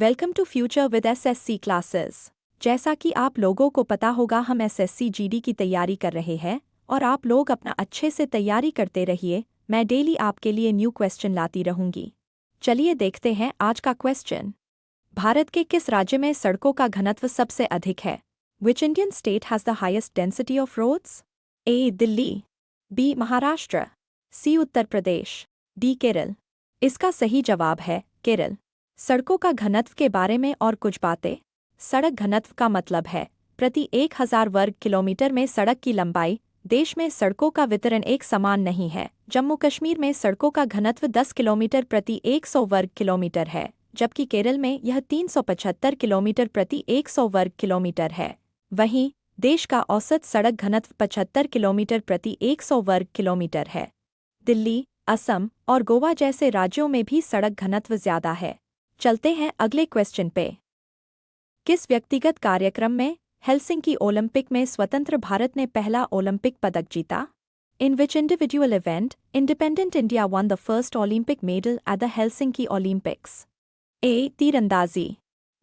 Welcome to future with SSC classes. जैसा कि आप लोगों को पता होगा, हम एसएससी जीडी की तैयारी कर रहे हैं और आप लोग अपना अच्छे से तैयारी करते रहिए। मैं डेली आपके लिए न्यू क्वेश्चन लाती रहूंगी। चलिए देखते हैं आज का क्वेश्चन। भारत के किस राज्य में सड़कों का घनत्व सबसे अधिक है? Which Indian state has the highest density of roads? A Delhi, b Maharashtra, c Uttar Pradesh, d Kerala. इसका सही जवाब है केरल। सड़कों का घनत्व के बारे में और कुछ बातें। सड़क घनत्व का मतलब है प्रति 1000 वर्ग किलोमीटर में सड़क की लंबाई। देश में सड़कों का वितरण एक समान नहीं है। जम्मू कश्मीर में सड़कों का घनत्व 10 किलोमीटर प्रति 100 वर्ग किलोमीटर है, जबकि केरल में यह 375 किलोमीटर प्रति 100 वर्ग किलोमीटर है। वहीं देश का औसत सड़क घनत्व 75 किलोमीटर प्रति 100 वर्ग किलोमीटर है। दिल्ली, असम और गोवा जैसे राज्यों में भी सड़क घनत्व ज्यादा है। चलते हैं अगले क्वेश्चन पे। किस व्यक्तिगत कार्यक्रम में हेलसिंकी ओलंपिक में स्वतंत्र भारत ने पहला ओलंपिक पदक जीता? In which individual event independent India won the first Olympic medal at the Helsinki Olympics? A तीरंदाजी,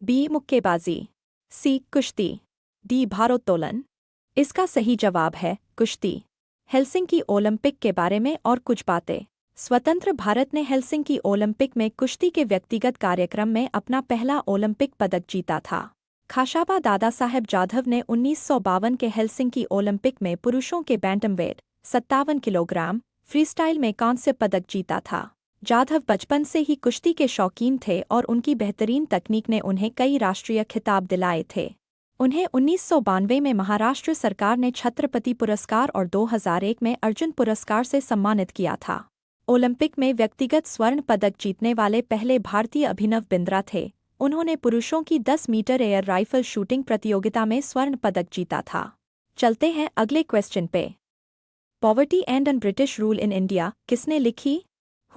बी मुक्केबाजी, सी कुश्ती, डी भारोत्तोलन। इसका सही जवाब है कुश्ती। हेलसिंकी ओलंपिक के बारे में और कुछ बातें। स्वतंत्र भारत ने हेलसिंकी ओलंपिक में कुश्ती के व्यक्तिगत कार्यक्रम में अपना पहला ओलंपिक पदक जीता था। खाशाबा दादा साहेब जाधव ने 1952 के हेलसिंकी ओलंपिक में पुरुषों के बैंटमवेट 57 किलोग्राम फ्रीस्टाइल में कांस्य पदक जीता था। जाधव बचपन से ही कुश्ती के शौकीन थे और उनकी बेहतरीन तकनीक ने उन्हें कई राष्ट्रीय खिताब दिलाए थे। उन्हें 1992 में महाराष्ट्र सरकार ने छत्रपति पुरस्कार और 2001 में अर्जुन पुरस्कार से सम्मानित किया था। ओलंपिक में व्यक्तिगत स्वर्ण पदक जीतने वाले पहले भारतीय अभिनव बिंद्रा थे। उन्होंने पुरुषों की 10 मीटर एयर राइफल शूटिंग प्रतियोगिता में स्वर्ण पदक जीता था। चलते हैं अगले क्वेश्चन पे। Poverty and un British rule in India किसने लिखी?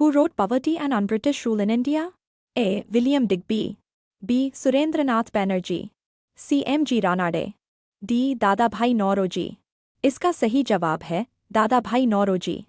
Who wrote poverty and un British rule in India? A William Digby, b Surendranath Banerjee, c M G. Ranade, d Dadabhai Naoroji. इसका सही जवाब है Dadabhai Naoroji.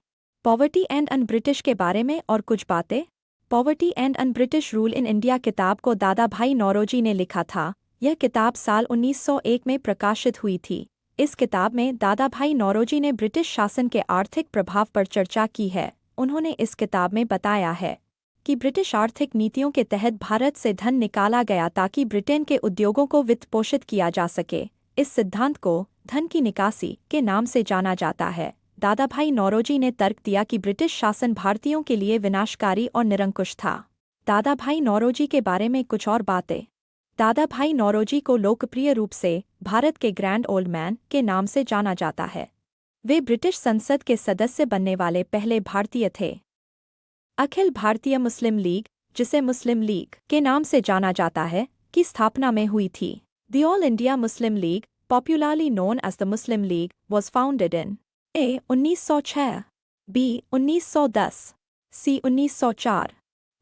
Poverty and un British के बारे में और कुछ बातें। Poverty and un British rule in India किताब को दादाभाई नौरोजी ने लिखा था। यह किताब साल 1901 में प्रकाशित हुई थी। इस किताब में दादाभाई नौरोजी ने ब्रिटिश शासन के आर्थिक प्रभाव पर चर्चा की है। उन्होंने इस किताब में बताया है कि ब्रिटिश आर्थिक नीतियों के तहत भारत से धन निकाला गया ताकि ब्रिटेन के उद्योगों को वित्त पोषित किया जा सके। इस सिद्धांत को धन की निकासी के नाम से जाना जाता है। दादाभाई नौरोजी ने तर्क दिया कि ब्रिटिश शासन भारतीयों के लिए विनाशकारी और निरंकुश था। दादाभाई नौरोजी के बारे में कुछ और बातें। दादाभाई नौरोजी को लोकप्रिय रूप से भारत के ग्रैंड ओल्ड मैन के नाम से जाना जाता है। वे ब्रिटिश संसद के सदस्य बनने वाले पहले भारतीय थे। अखिल भारतीय मुस्लिम लीग, जिसे मुस्लिम लीग के नाम से जाना जाता है, की स्थापना में हुई थी। The All India Muslim League, popularly known as the Muslim League, was founded in a 1906, b 1910, c 1904,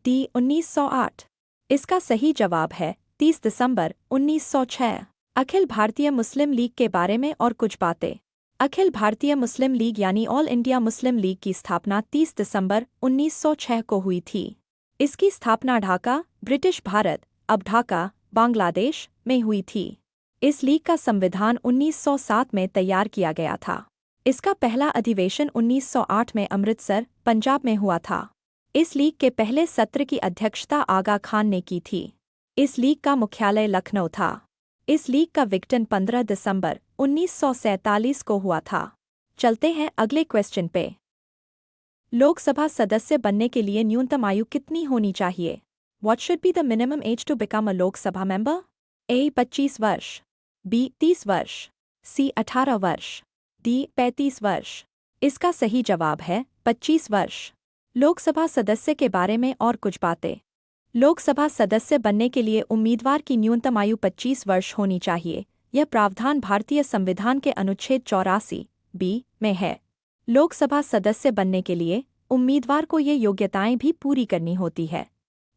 d 1908। इसका सही जवाब है 30 दिसंबर 1906। अखिल भारतीय मुस्लिम लीग के बारे में और कुछ बातें। अखिल भारतीय मुस्लिम लीग यानी ऑल इंडिया मुस्लिम लीग की स्थापना 30 दिसंबर 1906 को हुई थी। इसकी स्थापना ढाका, ब्रिटिश भारत, अब ढाका, बांग्लादेश में हुई थी। इस लीग का संविधान 1907 में तैयार किया गया था। इसका पहला अधिवेशन 1908 में अमृतसर, पंजाब में हुआ था। इस लीग के पहले सत्र की अध्यक्षता आगा खान ने की थी। इस लीग का मुख्यालय लखनऊ था। इस लीग का विघटन 15 दिसंबर 1947 को हुआ था। चलते हैं अगले क्वेश्चन पे। लोकसभा सदस्य बनने के लिए न्यूनतम आयु कितनी होनी चाहिए? What should be the minimum age to become a Lok Sabha member? ए 25 वर्ष, बी 30 वर्ष, सी 18 वर्ष, डी 35 वर्ष। इसका सही जवाब है 25 वर्ष। लोकसभा सदस्य के बारे में और कुछ बातें। लोकसभा सदस्य बनने के लिए उम्मीदवार की न्यूनतम आयु 25 वर्ष होनी चाहिए। यह प्रावधान भारतीय संविधान के अनुच्छेद 84 बी में है। लोकसभा सदस्य बनने के लिए उम्मीदवार को ये योग्यताएं भी पूरी करनी होती है।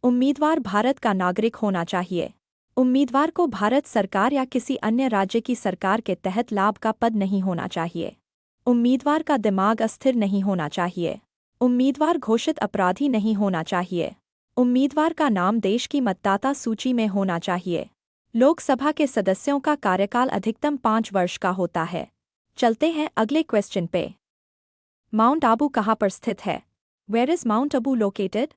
उम्मीदवार भारत का नागरिक होना चाहिए। उम्मीदवार को भारत सरकार या किसी अन्य राज्य की सरकार के तहत लाभ का पद नहीं होना चाहिए। उम्मीदवार का दिमाग अस्थिर नहीं होना चाहिए। उम्मीदवार घोषित अपराधी नहीं होना चाहिए। उम्मीदवार का नाम देश की मतदाता सूची में होना चाहिए। लोकसभा के सदस्यों का कार्यकाल अधिकतम 5 वर्ष का होता है। चलते हैं अगले क्वेश्चन पे। माउंट आबू कहाँ पर स्थित है? Where is mount Abu located?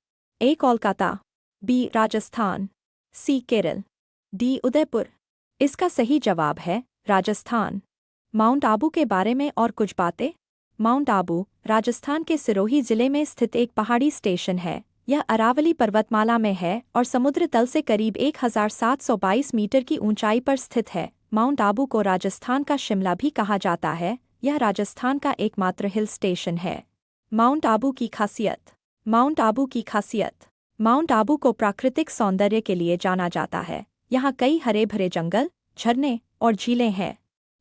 A Kolkata, B Rajasthan, C Kerala, D Udaipur. इसका सही जवाब है राजस्थान। माउंट आबू के बारे में और कुछ बातें। माउंट आबू राजस्थान के सिरोही जिले में स्थित एक पहाड़ी स्टेशन है। यह अरावली पर्वतमाला में है और समुद्र तल से करीब 1722 मीटर की ऊंचाई पर स्थित है। माउंट आबू को राजस्थान का शिमला भी कहा जाता है। यह राजस्थान का एकमात्र हिल स्टेशन है। माउंट आबू की खासियत। माउंट आबू की खासियत। माउंट आबू को प्राकृतिक सौंदर्य के लिए जाना जाता है। यहाँ कई हरे भरे जंगल, झरने और झीलें हैं।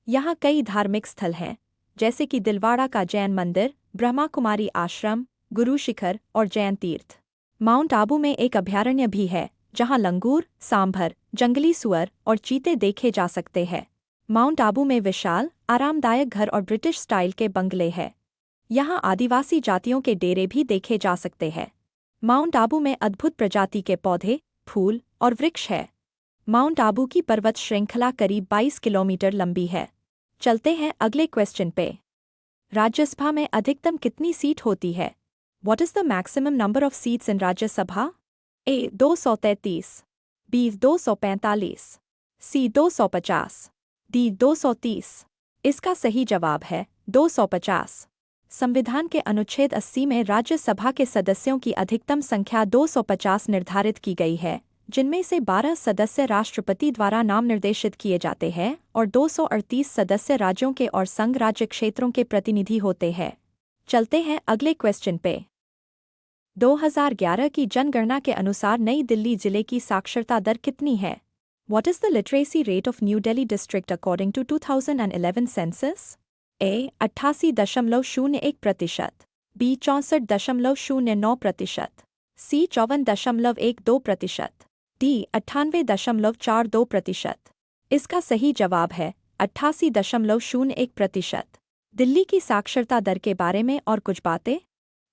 यहाँ कई धार्मिक स्थल हैं, जैसे कि दिलवाड़ा का जैन मंदिर, ब्रह्मा कुमारी आश्रम, गुरु शिखर और जैन तीर्थ। माउंट आबू में एक अभयारण्य भी है, जहाँ लंगूर, सांभर, जंगली सुअर और चीते देखे जा सकते हैं। माउंट आबू में विशाल, आरामदायक घर और ब्रिटिश स्टाइल के बंगले हैं। यहाँ आदिवासी जातियों के डेरे भी देखे जा सकते हैं। माउंट आबू में अद्भुत प्रजाति के पौधे, फूल और वृक्ष है। माउंट आबू की पर्वत श्रृंखला करीब 22 किलोमीटर लंबी है। चलते हैं अगले क्वेश्चन पे। राज्यसभा में अधिकतम कितनी सीट होती है? What is the maximum number of seats in Rajya Sabha? A 233, B 245, C 250, D 230। इसका सही जवाब है 250। संविधान के अनुच्छेद 80 में राज्यसभा के सदस्यों की अधिकतम संख्या 250 निर्धारित की गई है, जिनमें से 12 सदस्य राष्ट्रपति द्वारा नाम निर्देशित किए जाते हैं और 238 सदस्य राज्यों के और संघ राज्य क्षेत्रों के प्रतिनिधि होते हैं। चलते हैं अगले क्वेश्चन पे। 2011 की जनगणना के अनुसार नई दिल्ली जिले की साक्षरता दर कितनी है? What is the literacy rate of New Delhi district according to 2011 census? A 88.01%, B 64.09%, C 54.12%, D 98.42%। इसका सही जवाब है 88.01%। दिल्ली की साक्षरता दर के बारे में और कुछ बातें।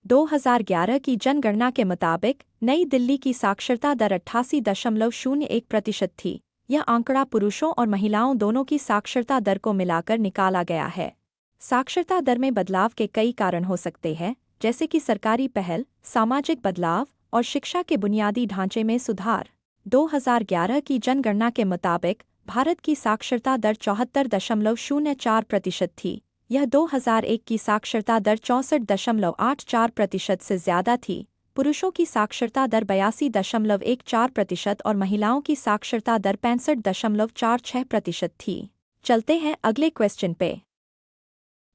2011 की जनगणना के मुताबिक नई दिल्ली की साक्षरता दर 88.01% थी। यह आंकड़ा पुरुषों और महिलाओं दोनों की साक्षरता दर को मिलाकर निकाला गया है। साक्षरता दर में बदलाव के कई कारण हो सकते हैं, जैसे कि सरकारी पहल, सामाजिक बदलाव और शिक्षा के बुनियादी ढांचे में सुधार। 2011 की जनगणना के मुताबिक भारत की साक्षरता दर 74.04% थी। यह 2001 की साक्षरता दर 64.84% से ज़्यादा थी। पुरुषों की साक्षरता दर 82.14% और महिलाओं की साक्षरता दर 65.46% थी। चलते हैं अगले क्वेश्चन पे।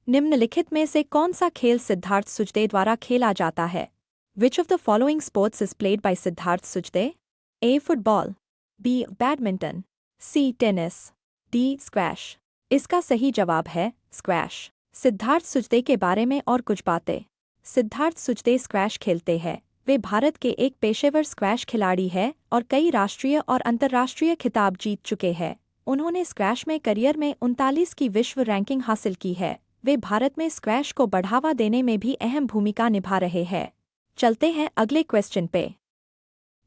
निम्नलिखित में से कौन सा खेल सिद्धार्थ सुजदे द्वारा खेला जाता है? Which of the following sports is played by Siddharth Sujde? A. Football, B. Badminton, C. Tennis, D. Squash। इसका सही जवाब है स्क्वैश। सिद्धार्थ सुजदे के बारे में और कुछ बातें। सिद्धार्थ सुजदे स्क्वैश खेलते हैं। वे भारत के एक पेशेवर स्क्वैश खिलाड़ी हैं और कई राष्ट्रीय और अंतर्राष्ट्रीय खिताब जीत चुके हैं। उन्होंने स्क्वैश में करियर में 39 की विश्व रैंकिंग हासिल की है। वे भारत में स्क्वैश को बढ़ावा देने में भी अहम भूमिका निभा रहे हैं। चलते हैं अगले क्वेश्चन पे।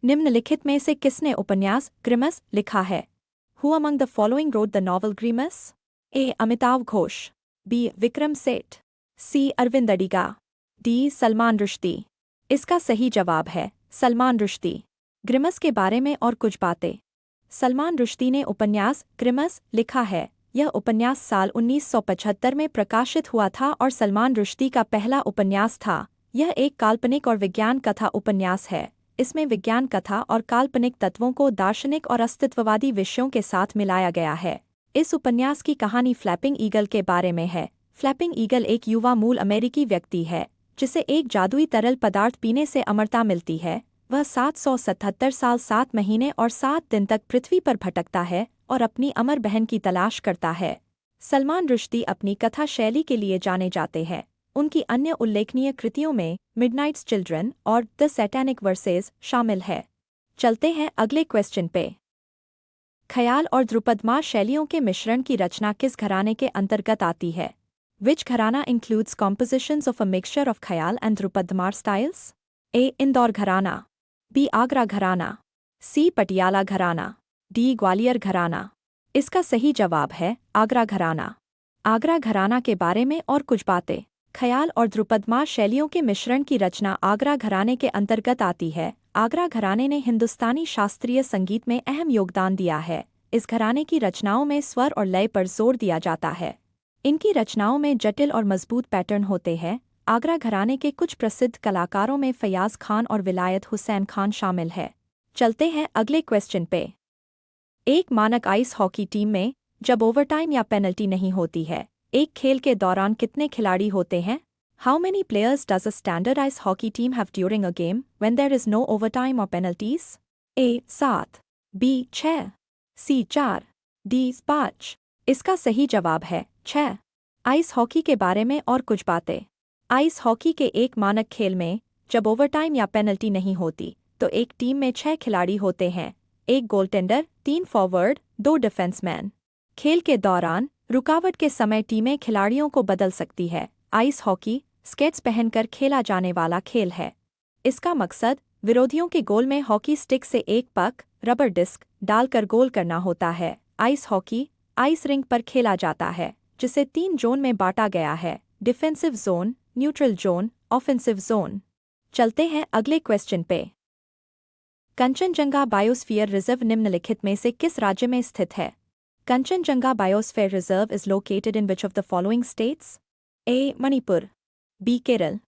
निम्नलिखित में से किसने उपन्यास ग्रिमस लिखा है? Who among the following wrote the novel Grimace? A. Amitabh Ghosh, B. Vikram Seth, C. Arvind Adiga, D. Salman Rushdie. इसका सही जवाब है सलमान रुश्दी। ग्रिमस के बारे में और कुछ बातें। सलमान रुश्दी ने उपन्यास ग्रिमस लिखा है। यह उपन्यास साल 1975 में प्रकाशित हुआ था और सलमान रुश्दी का पहला उपन्यास था। यह एक काल्पनिक और विज्ञान कथा उपन्यास है। इसमें विज्ञान कथा और काल्पनिक तत्वों को दार्शनिक और अस्तित्ववादी विषयों के साथ मिलाया गया है। इस उपन्यास की कहानी फ्लैपिंग ईगल के बारे में है। फ्लैपिंग ईगल एक युवा मूल अमेरिकी व्यक्ति है, जिसे एक जादुई तरल पदार्थ पीने से अमरता मिलती है। वह 777 साल 7 महीने और 7 दिन तक पृथ्वी पर भटकता है और अपनी अमर बहन की तलाश करता है। सलमान रुश्दी अपनी कथा शैली के लिए जाने जाते हैं। उनकी अन्य उल्लेखनीय कृतियों में मिडनाइट्स चिल्ड्रन और द सैटेनिक वर्सेस शामिल है। चलते हैं अगले क्वेश्चन पे। ख्याल और ध्रुपदमार शैलियों के मिश्रण की रचना किस घराने के अंतर्गत आती है? Which घराना includes compositions of a mixture of ख्याल and ध्रुपदमार styles? A. इंदौर घराना, बी आगरा घराना, सी पटियाला घराना, डी ग्वालियर घराना। इसका सही जवाब है आगरा घराना। आगरा घराना के बारे में और कुछ बातें। ख्याल और ध्रुपदमार शैलियों के मिश्रण की रचना आगरा घराने के अंतर्गत आती है। आगरा घराने ने हिंदुस्तानी शास्त्रीय संगीत में अहम योगदान दिया है। इस घराने की रचनाओं में स्वर और लय पर जोर दिया जाता है। इनकी रचनाओं में जटिल और मजबूत पैटर्न होते हैं। आगरा घराने के कुछ प्रसिद्ध कलाकारों में फयाज खान और विलायत हुसैन खान शामिल है। चलते हैं अगले क्वेश्चन पे। एक मानक आइस हॉकी टीम में जब ओवरटाइम या पेनल्टी नहीं होती है, एक खेल के दौरान कितने खिलाड़ी होते हैं? How many players does a standard ice hockey team have during a game when there is no overtime और penalties? A 7, B 6, C 4, D 5। इसका सही जवाब है 6। आइस हॉकी के बारे में और कुछ बातें। आइस हॉकी के एक मानक खेल में जब ओवरटाइम या पेनल्टी नहीं होती तो एक टीम में 6 खिलाड़ी होते हैं, एक गोलटेंडर, 3 फॉरवर्ड, 2 डिफेंसमैन। खेल के दौरान रुकावट के समय टीमें खिलाड़ियों को बदल सकती है। आइस हॉकी स्केट्स पहनकर खेला जाने वाला खेल है। इसका मकसद विरोधियों के गोल में हॉकी स्टिक से एक पक, रबर डिस्क डालकर गोल करना होता है। आइस हॉकी आइस रिंक पर खेला जाता है, जिसे 3 जोन में बांटा गया है: defensive zone, neutral zone, offensive zone. चलते हैं अगले क्वेश्चन पे। कंचनजंगा बायोस्फीयर रिजर्व निम्नलिखित में से किस राज्य में स्थित है? Kanchenjunga biosphere reserve is located in which of the following states? A Manipur, B Kerala,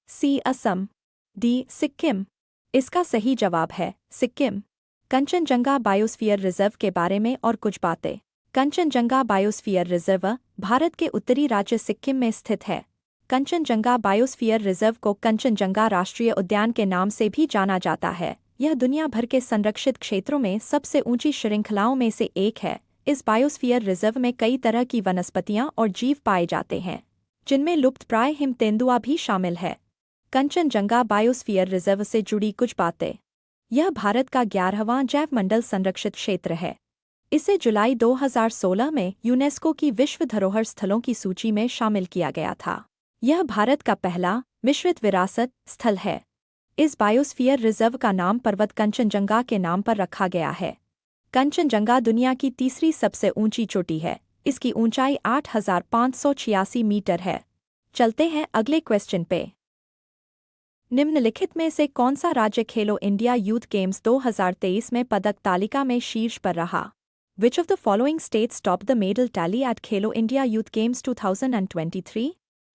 C Assam, D Sikkim. इसका सही जवाब है सिक्किम। कंचनजंगा बायोस्फीयर रिजर्व के बारे में और कुछ बातें। कंचनजंगा बायोस्फीयर रिजर्व भारत के उत्तरी राज्य सिक्किम में स्थित है। कंचनजंगा बायोस्फीयर रिजर्व को कंचनजंगा राष्ट्रीय उद्यान के नाम से भी जाना जाता है। यह दुनिया भर के संरक्षित क्षेत्रों में सबसे ऊंची श्रृंखलाओं में से एक है। इस बायोस्फीयर रिजर्व में कई तरह की वनस्पतियां और जीव पाए जाते हैं, जिनमें लुप्तप्राय हिम तेंदुआ भी शामिल है। कंचनजंगा बायोस्फीयर रिजर्व से जुड़ी कुछ बातें। यह भारत का 11वां जैवमंडल संरक्षित क्षेत्र है। इसे जुलाई 2016 में यूनेस्को की विश्व धरोहर स्थलों की सूची में शामिल किया गया था। यह भारत का पहला मिश्रित विरासत स्थल है। इस बायोस्फीयर रिजर्व का नाम पर्वत कंचनजंगा के नाम पर रखा गया है। कंचनजंगा दुनिया की तीसरी सबसे ऊंची चोटी है। इसकी ऊंचाई 8,586 मीटर है। चलते हैं अगले क्वेश्चन पे। निम्नलिखित में से कौन सा राज्य खेलो इंडिया यूथ गेम्स 2023 में पदक तालिका में शीर्ष पर रहा? Which of the following states topped the medal tally at Khelo India Youth Games 2023?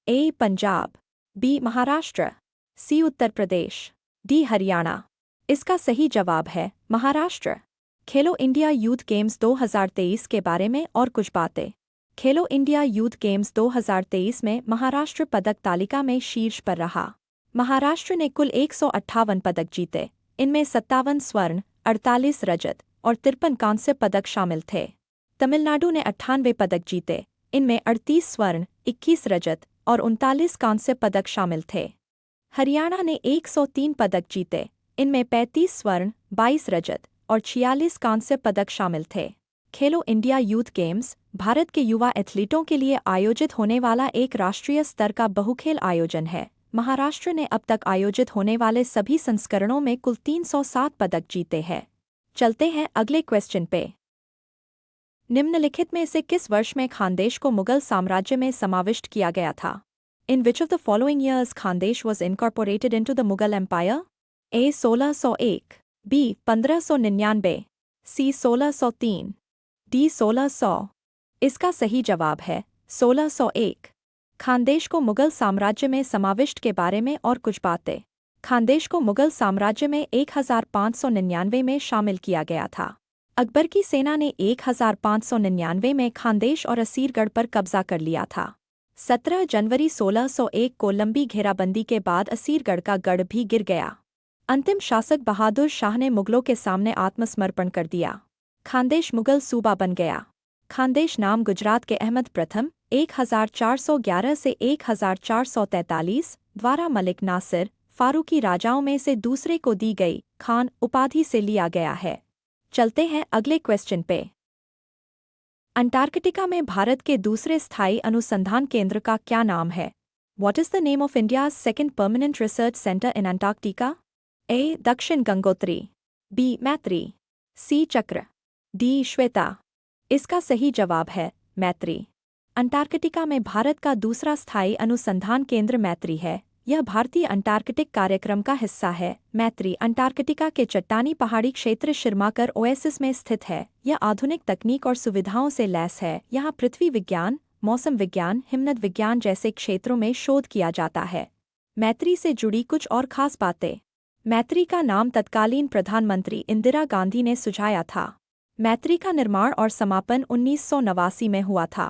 A. Punjab, B. Maharashtra, C. Uttar Pradesh, D. Haryana. इसका सही जवाब है महाराष्ट्र। खेलो इंडिया यूथ गेम्स 2023 के बारे में और कुछ बातें। खेलो इंडिया यूथ गेम्स 2023 में महाराष्ट्र पदक तालिका में शीर्ष पर रहा। महाराष्ट्र ने कुल 158 पदक जीते। इनमें 57 स्वर्ण, 48 रजत और 53 कांस्य पदक शामिल थे। तमिलनाडु ने 98 पदक जीते। इनमें 38 स्वर्ण, 21 रजत और 39 कांस्य पदक शामिल थे। हरियाणा ने 103 पदक जीते। इनमें 35 स्वर्ण, 22 रजत और 46 कांस्य पदक शामिल थे। खेलो इंडिया यूथ गेम्स भारत के युवा एथलीटों के लिए आयोजित होने वाला एक राष्ट्रीय स्तर का बहुखेल आयोजन है। महाराष्ट्र ने अब तक आयोजित होने वाले सभी संस्करणों में कुल 307 पदक जीते हैं। चलते हैं अगले क्वेश्चन पे। निम्नलिखित में से किस वर्ष में खानदेश को मुगल साम्राज्य में समाविष्ट किया गया था? In which of the following years Khandesh was incorporated into the Mughal empire? A 1601, B 1599, C 1603, D 1600। इसका सही जवाब है 1601। खानदेश को मुगल साम्राज्य में समाविष्ट के बारे में और कुछ बातें। खानदेश को मुगल साम्राज्य में 1599 में शामिल किया गया था। अकबर की सेना ने 1599 में खानदेश और असीरगढ़ पर कब्जा कर लिया था। 17 जनवरी 1601 को लंबी घेराबंदी के बाद असीरगढ़ का गढ़ भी गिर गया। अंतिम शासक बहादुर शाह ने मुगलों के सामने आत्मसमर्पण कर दिया। खानदेश मुगल सूबा बन गया। खानदेश नाम गुजरात के अहमद प्रथम 1411 से 1443 द्वारा मलिक नासिर फारूकी राजाओं में से दूसरे को दी गई खान उपाधि से लिया गया है। चलते हैं अगले क्वेश्चन पे। अंटार्कटिका में भारत के दूसरे स्थायी अनुसंधान केंद्र का क्या नाम है? What is the name of India's second permanent research center in Antarctica? ए दक्षिण गंगोत्री, बी मैत्री, सी चक्र, डी श्वेता। इसका सही जवाब है मैत्री। अंटार्कटिका में भारत का दूसरा स्थायी अनुसंधान केंद्र मैत्री है। यह भारतीय अंटार्कटिक कार्यक्रम का हिस्सा है। मैत्री अंटार्कटिका के चट्टानी पहाड़ी क्षेत्र शिरमाकर ओएसिस में स्थित है। यह आधुनिक तकनीक और सुविधाओं से लैस है। यहाँ पृथ्वी विज्ञान, मौसम विज्ञान, हिमनद विज्ञान जैसे क्षेत्रों में शोध किया जाता है। मैत्री से जुड़ी कुछ और खास बातें। मैत्री का नाम तत्कालीन प्रधानमंत्री इंदिरा गांधी ने सुझाया था। मैत्री का निर्माण और समापन 1989 में हुआ था।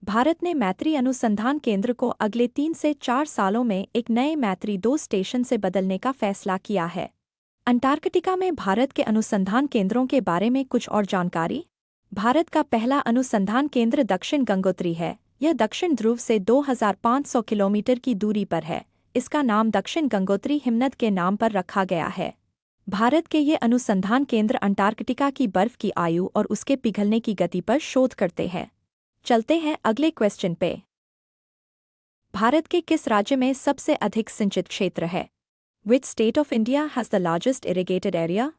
भारत ने मैत्री अनुसंधान केंद्र को अगले 3 से 4 सालों में एक नए मैत्री 2 स्टेशन से बदलने का फैसला किया है। अंटार्कटिका में भारत के अनुसंधान केंद्रों के बारे में कुछ और जानकारी। भारत का पहला अनुसंधान केंद्र दक्षिण गंगोत्री है। यह दक्षिण ध्रुव से 2500 किलोमीटर की दूरी पर है। इसका नाम दक्षिण गंगोत्री हिमनद के नाम पर रखा गया है। भारत के ये अनुसंधान केंद्र अंटार्कटिका की बर्फ की आयु और उसके पिघलने की गति पर शोध करते हैं। चलते हैं अगले क्वेश्चन पे। भारत के किस राज्य में सबसे अधिक सिंचित क्षेत्र है? Which state of India has the largest irrigated area?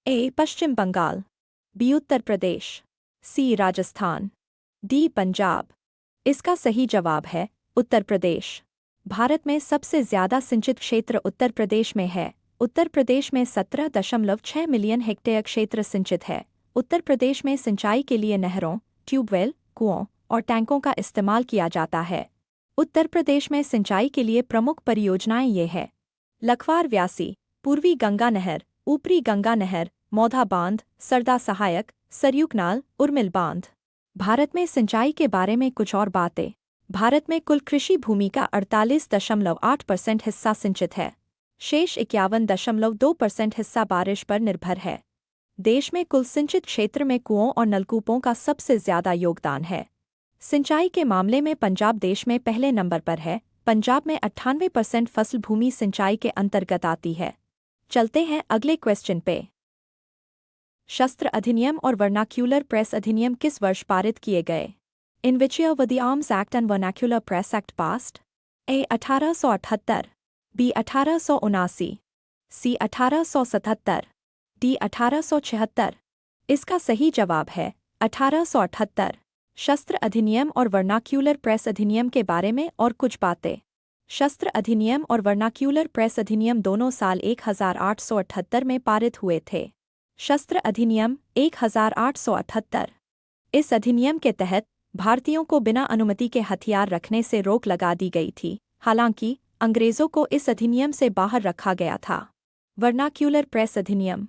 A. Paschim Bengal, B. Uttar Pradesh, C. Rajasthan, D. Punjab. इसका सही जवाब है उत्तर प्रदेश। भारत में सबसे ज्यादा सिंचित क्षेत्र उत्तर प्रदेश में है। उत्तर प्रदेश में 17.6 मिलियन हेक्टेयर क्षेत्र सिंचित है। उत्तर प्रदेश में सिंचाई के लिए नहरों, ट्यूबवेल, कुओं और टैंकों का इस्तेमाल किया जाता है। उत्तर प्रदेश में सिंचाई के लिए प्रमुख परियोजनाएं ये हैं: लखवार व्यासी, पूर्वी गंगा नहर, ऊपरी गंगा नहर, मौधा बांध, सरदा सहायक, सरयू कनाल, उर्मिल बांध। भारत में सिंचाई के बारे में कुछ और बातें। भारत में कुल कृषि भूमि का 48.8% हिस्सा सिंचित है। शेष 51.2% हिस्सा बारिश पर निर्भर है। देश में कुल सिंचित क्षेत्र में कुओं और नलकूपों का सबसे ज्यादा योगदान है। सिंचाई के मामले में पंजाब देश में पहले नंबर पर है। पंजाब में 98% फसल भूमि सिंचाई के अंतर्गत आती है। चलते हैं अगले क्वेश्चन पे। शस्त्र अधिनियम और वर्नाक्यूलर प्रेस अधिनियम किस वर्ष पारित किए गए? In which year were the arms act and vernacular press act passed? A 1878, B 1879, C 1877, D 1876। इसका सही जवाब है 1878। शस्त्र अधिनियम और वर्नाक्यूलर प्रेस अधिनियम के बारे में और कुछ बातें। शस्त्र अधिनियम और वर्नाक्यूलर प्रेस अधिनियम दोनों साल 1878 में पारित हुए थे। शस्त्र अधिनियम 1878। इस अधिनियम के तहत भारतीयों को बिना अनुमति के हथियार रखने से रोक लगा दी गई थी। हालांकि अंग्रेजों को इस अधिनियम से बाहर रखा गया था। वर्नाक्यूलर प्रेस अधिनियम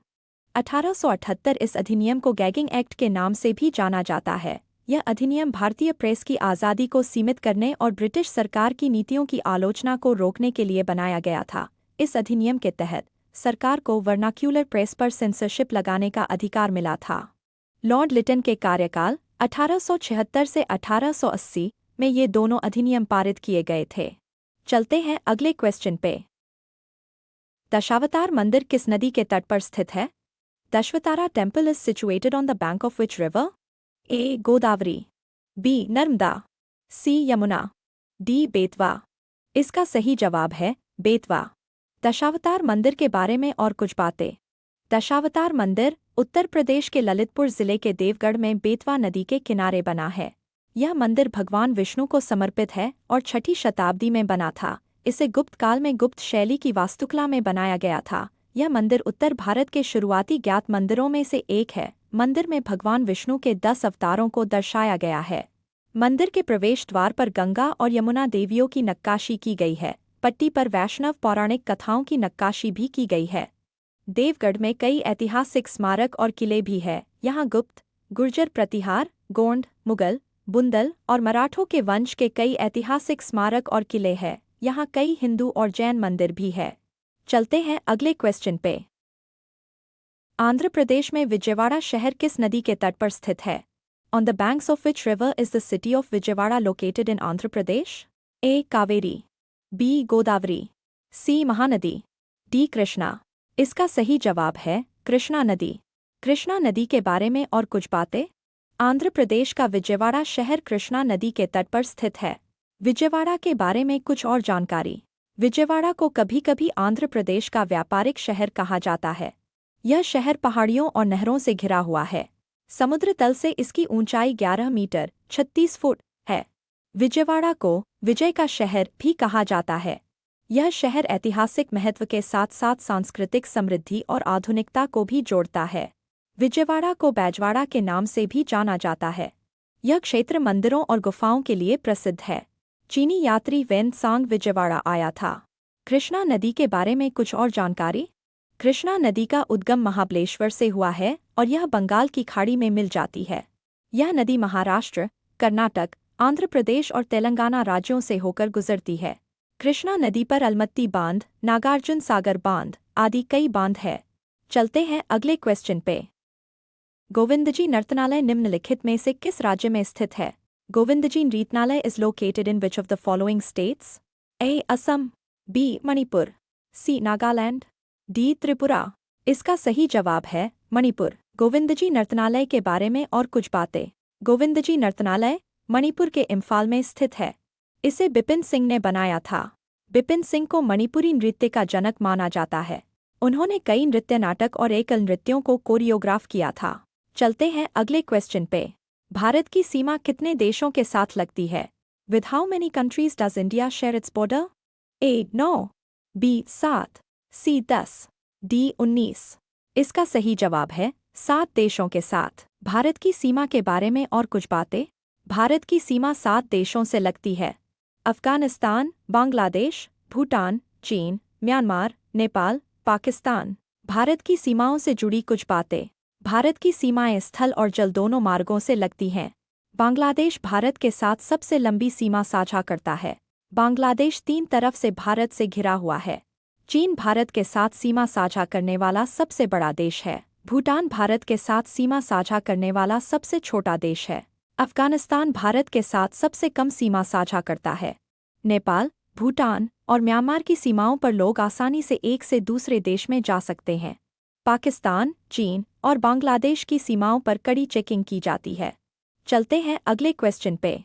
1878। इस अधिनियम को गैगिंग एक्ट के नाम से भी जाना जाता है। यह अधिनियम भारतीय प्रेस की आज़ादी को सीमित करने और ब्रिटिश सरकार की नीतियों की आलोचना को रोकने के लिए बनाया गया था। इस अधिनियम के तहत सरकार को वर्नाक्यूलर प्रेस पर सेंसरशिप लगाने का अधिकार मिला था। लॉर्ड लिटन के कार्यकाल 1876 से 1880 में ये दोनों अधिनियम पारित किए गए थे। चलते हैं अगले क्वेश्चन पे। दशावतार मंदिर किस नदी के तट पर स्थित है? Dashavatara temple is situated on the bank of which river? A Godavari, B Narmada, C Yamuna, D Betwa. इसका सही जवाब है बेतवा। दशावतार मंदिर के बारे में और कुछ बातें। दशावतार मंदिर उत्तर प्रदेश के ललितपुर जिले के देवगढ़ में बेतवा नदी के किनारे बना है। यह मंदिर भगवान विष्णु को समर्पित है और 6ठी शताब्दी में बना था। इसे गुप्त काल में गुप्त शैली की वास्तुकला में बनाया गया था। यह मंदिर उत्तर भारत के शुरुआती ज्ञात मंदिरों में से एक है। मंदिर में भगवान विष्णु के 10 अवतारों को दर्शाया गया है। मंदिर के प्रवेश द्वार पर गंगा और यमुना देवियों की नक्काशी की गई है। पट्टी पर वैष्णव पौराणिक कथाओं की नक्काशी भी की गई है। देवगढ़ में कई ऐतिहासिक स्मारक और किले भी हैं। यहाँ गुप्त, गुर्जर प्रतिहार, गोंड, मुगल, बुंदल और मराठों के वंश के कई ऐतिहासिक स्मारक और किले हैं। यहाँ कई हिंदू और जैन मंदिर भी है। चलते हैं अगले क्वेश्चन पे। आंध्र प्रदेश में विजयवाड़ा शहर किस नदी के तट पर स्थित है? On the banks of which river is the city of Vijayawada located in Andhra Pradesh? A Kaveri, B Godavari, C Mahanadi, D Krishna. इसका सही जवाब है कृष्णा नदी। कृष्णा नदी के बारे में और कुछ बातें। आंध्र प्रदेश का विजयवाड़ा शहर कृष्णा नदी के तट पर स्थित है। विजयवाड़ा के बारे में कुछ और जानकारी। विजयवाड़ा को कभी कभी आंध्र प्रदेश का व्यापारिक शहर कहा जाता है। यह शहर पहाड़ियों और नहरों से घिरा हुआ है। समुद्र तल से इसकी ऊंचाई 11 मीटर 36 फुट है। विजयवाड़ा को विजय का शहर भी कहा जाता है। यह शहर ऐतिहासिक महत्व के साथ साथ सांस्कृतिक समृद्धि और आधुनिकता को भी जोड़ता है। विजयवाड़ा को बैजवाड़ा के नाम से भी जाना जाता है। यह क्षेत्र मंदिरों और गुफाओं के लिए प्रसिद्ध है। चीनी यात्री वेन सांग विजयवाड़ा आया था। कृष्णा नदी के बारे में कुछ और जानकारी। कृष्णा नदी का उद्गम महाबलेश्वर से हुआ है और यह बंगाल की खाड़ी में मिल जाती है। यह नदी महाराष्ट्र, कर्नाटक, आंध्र प्रदेश और तेलंगाना राज्यों से होकर गुजरती है। कृष्णा नदी पर अलमत्ती बांध, नागार्जुन सागर बांध आदि कई बांध है। चलते हैं अगले क्वेश्चन पे। गोविंदजी नर्तनालय निम्नलिखित में से किस राज्य में स्थित है? Govindaji Nrityalaya is located in which of the following states? A. Assam, B. Manipur, C. Nagaland, D. Tripura. इसका सही जवाब है मणिपुर। गोविंदजी नर्तनालय के बारे में और कुछ बातें। गोविंदजी नर्तनालय मणिपुर के इम्फाल में स्थित है। इसे बिपिन सिंह ने बनाया था। बिपिन सिंह को मणिपुरी नृत्य का जनक माना जाता है। उन्होंने कई नृत्य नाटक और एकल नृत्यों को कोरियोग्राफ किया था। चलते हैं अगले क्वेश्चन पे। भारत की सीमा कितने देशों के साथ लगती है? With how many countries does India share its border? A. 9, B. 7, C. 10, D. 19। इसका सही जवाब है 7 देशों के साथ। भारत की सीमा के बारे में और कुछ बातें। भारत की सीमा 7 देशों से लगती है। अफगानिस्तान, बांग्लादेश, भूटान, चीन, म्यांमार, नेपाल, पाकिस्तान। भारत की सीमाओं से जुड़ी कुछ बातें। भारत की सीमाएं स्थल और जल दोनों मार्गों से लगती हैं। बांग्लादेश भारत के साथ सबसे लंबी सीमा साझा करता है। बांग्लादेश 3 तरफ से भारत से घिरा हुआ है। चीन भारत के साथ सीमा साझा करने वाला सबसे बड़ा देश है। भूटान भारत के साथ सीमा साझा करने वाला सबसे छोटा देश है। अफगानिस्तान भारत के साथ सबसे कम सीमा साझा करता है। नेपाल, भूटान और म्यांमार की सीमाओं पर लोग आसानी से एक से दूसरे देश में जा सकते हैं। पाकिस्तान, चीन और बांग्लादेश की सीमाओं पर कड़ी चेकिंग की जाती है। चलते हैं अगले क्वेश्चन पे।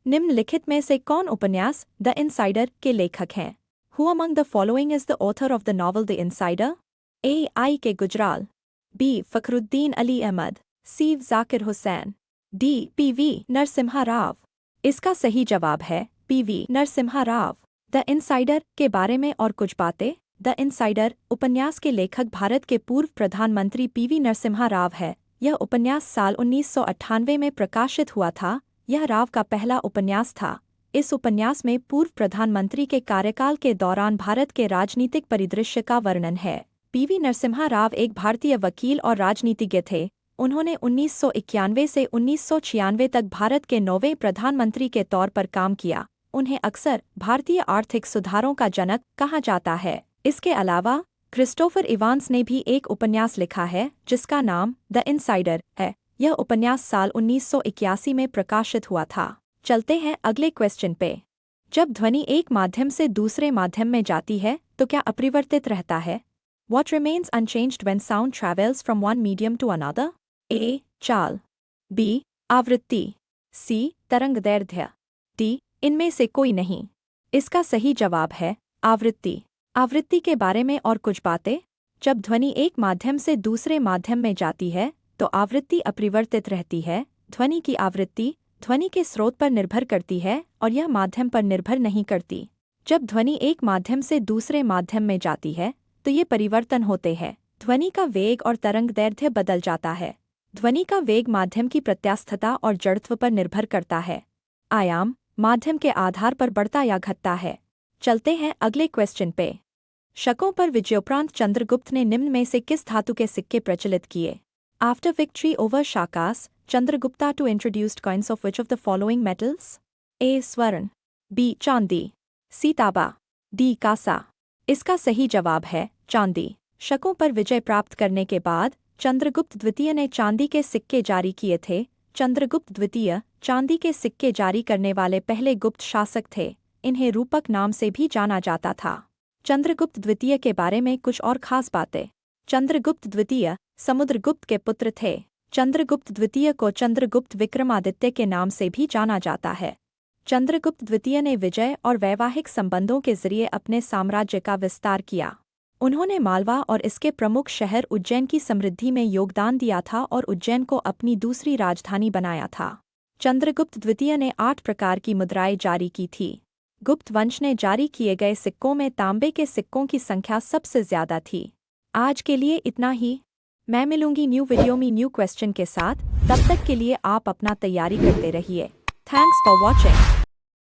निम्नलिखित में से कौन उपन्यास द इनसाइडर के लेखक हैं? Who among the following is the author of the novel the Insider? A. I. K. Gujral, B. Fakhruddin Ali Ahmed, C. Zakir Hussain, D. P V. Narasimha Rao. इसका सही जवाब है P V. Narasimha Rao. The Insider के बारे में और कुछ बातें। द इनसाइडर उपन्यास के लेखक भारत के पूर्व प्रधानमंत्री पी.वी. नरसिम्हा राव है। यह उपन्यास साल 1998 में प्रकाशित हुआ था। यह राव का पहला उपन्यास था। इस उपन्यास में पूर्व प्रधानमंत्री के कार्यकाल के दौरान भारत के राजनीतिक परिदृश्य का वर्णन है। पी.वी. नरसिम्हा राव एक भारतीय वकील और राजनीतिज्ञ थे। उन्होंने 1991 से 1996 तक भारत के 9वें प्रधानमंत्री के तौर पर काम किया। उन्हें अक्सर भारतीय आर्थिक सुधारों का जनक कहा जाता है। इसके अलावा क्रिस्टोफर इवांस ने भी एक उपन्यास लिखा है जिसका नाम द इनसाइडर है। यह उपन्यास साल 1981 में प्रकाशित हुआ था। चलते हैं अगले क्वेश्चन पे। जब ध्वनि एक माध्यम से दूसरे माध्यम में जाती है तो क्या अपरिवर्तित रहता है? What remains unchanged when sound travels from one medium to another? A. चाल, B. आवृत्ति, C. तरंगदैर्घ्य, D. इनमें से कोई नहीं। इसका सही जवाब है आवृत्ति। आवृत्ति के बारे में और कुछ बातें। जब ध्वनि एक माध्यम से दूसरे माध्यम में जाती है तो आवृत्ति अपरिवर्तित रहती है। ध्वनि की आवृत्ति ध्वनि के स्रोत पर निर्भर करती है और यह माध्यम पर निर्भर नहीं करती। जब ध्वनि एक माध्यम से दूसरे माध्यम में जाती है तो ये परिवर्तन होते हैं। ध्वनि का वेग और तरंगदैर्घ्य बदल जाता है। ध्वनि का वेग माध्यम की प्रत्यास्थता और जड़त्व पर निर्भर करता है। आयाम माध्यम के आधार पर बढ़ता या घटता है। चलते हैं अगले क्वेश्चन पे। शकों पर विजयोपरांत चंद्रगुप्त ने निम्न में से किस धातु के सिक्के प्रचलित किए? After victory over Shakas, Chandragupta two introduced coins of which of the following metals? A. स्वर्ण, बी. चांदी, सी. तांबा, डी. कांसा। इसका सही जवाब है चांदी। शकों पर विजय प्राप्त करने के बाद चंद्रगुप्त द्वितीय ने चांदी के सिक्के जारी किए थे। चंद्रगुप्त द्वितीय चांदी के सिक्के जारी करने वाले पहले गुप्त शासक थे। इन्हें रूपक नाम से भी जाना जाता था। चंद्रगुप्त द्वितीय के बारे में कुछ और खास बातें। चंद्रगुप्त द्वितीय समुद्रगुप्त के पुत्र थे। चंद्रगुप्त द्वितीय को चंद्रगुप्त विक्रमादित्य के नाम से भी जाना जाता है। चंद्रगुप्त द्वितीय ने विजय और वैवाहिक संबंधों के जरिए अपने साम्राज्य का विस्तार किया। उन्होंने मालवा और इसके प्रमुख शहर उज्जैन की समृद्धि में योगदान दिया था और उज्जैन को अपनी दूसरी राजधानी बनाया था। चंद्रगुप्त द्वितीय ने 8 प्रकार की मुद्राएं जारी की थी। गुप्त वंश ने जारी किए गए सिक्कों में तांबे के सिक्कों की संख्या सबसे ज्यादा थी। आज के लिए इतना ही। मैं मिलूंगी न्यू वीडियो में न्यू क्वेश्चन के साथ। तब तक के लिए आप अपना तैयारी करते रहिए। Thanks for watching.